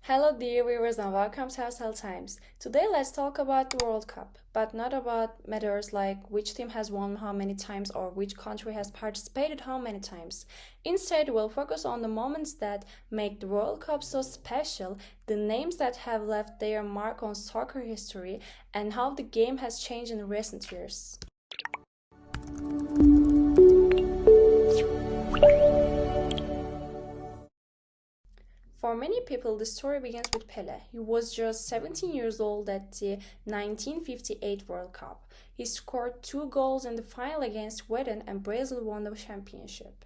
Hello dear viewers and welcome to Household Times. Today let's talk about the World Cup, but not about matters like which team has won how many times or which country has participated how many times. Instead, we'll focus on the moments that make the World Cup so special, the names that have left their mark on soccer history, and how the game has changed in recent years. For many people, the story begins with Pele. He was just 17 years old at the 1958 World Cup. He scored 2 goals in the final against Sweden and Brazil won the championship.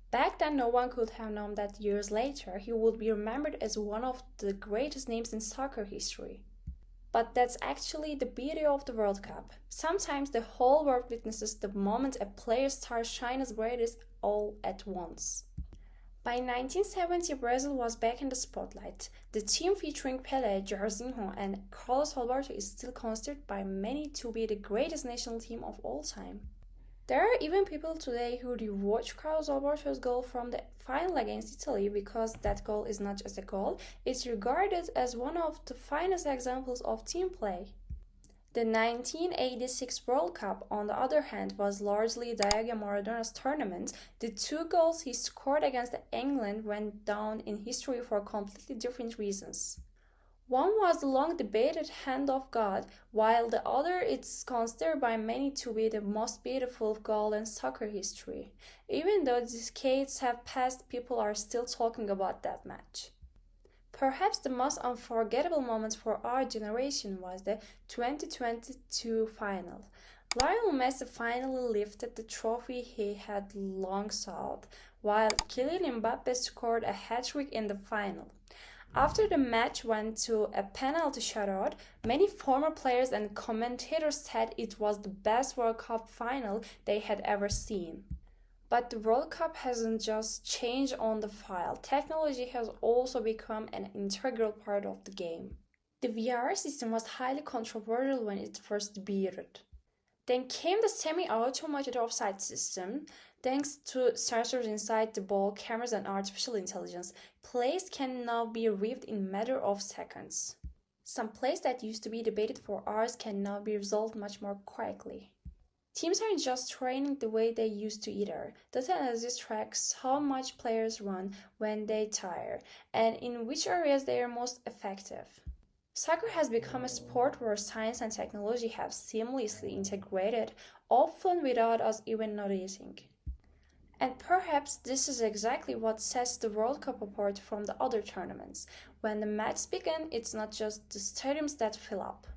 Back then, no one could have known that years later he would be remembered as one of the greatest names in soccer history. But that's actually the beauty of the World Cup. Sometimes the whole world witnesses the moment a player's star shines brightest all at once. By 1970, Brazil was back in the spotlight. The team featuring Pelé, Jairzinho, and Carlos Alberto is still considered by many to be the greatest national team of all time. There are even people today who rewatch Carlos Alberto's goal from the final against Italy because that goal is not just a goal, it's regarded as one of the finest examples of team play. The 1986 World Cup, on the other hand, was largely Diego Maradona's tournament. The 2 goals he scored against England went down in history for completely different reasons. One was the long debated Hand of God, while the other is considered by many to be the most beautiful goal in soccer history. Even though decades have passed, people are still talking about that match. Perhaps the most unforgettable moment for our generation was the 2022 final. Lionel Messi finally lifted the trophy he had long sought, while Kylian Mbappe scored a hat-trick in the final. After the match went to a penalty shootout, many former players and commentators said it was the best World Cup final they had ever seen. But the World Cup hasn't just changed on the file, technology has also become an integral part of the game. The VR system was highly controversial when it first debuted. Then came the semi-automated offside system. Thanks to sensors inside the ball, cameras and artificial intelligence, plays can now be reviewed in a matter of seconds. Some plays that used to be debated for hours can now be resolved much more quickly. Teams aren't just training the way they used to either. Data analysis tracks how much players run when they tire and in which areas they are most effective. Soccer has become a sport where science and technology have seamlessly integrated, often without us even noticing. And perhaps this is exactly what sets the World Cup apart from the other tournaments. When the matches begin, it's not just the stadiums that fill up.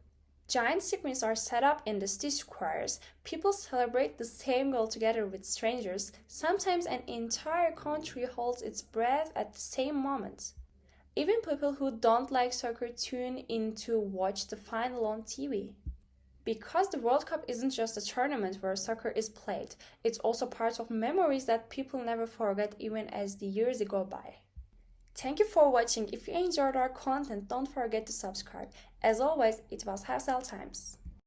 Giant screens are set up in the city squares. People celebrate the same goal together with strangers. Sometimes an entire country holds its breath at the same moment. Even people who don't like soccer tune in to watch the final on TV. Because the World Cup isn't just a tournament where soccer is played, it's also part of memories that people never forget even as the years go by. Thank you for watching. If you enjoyed our content, don't forget to subscribe. As always, it was Household Times.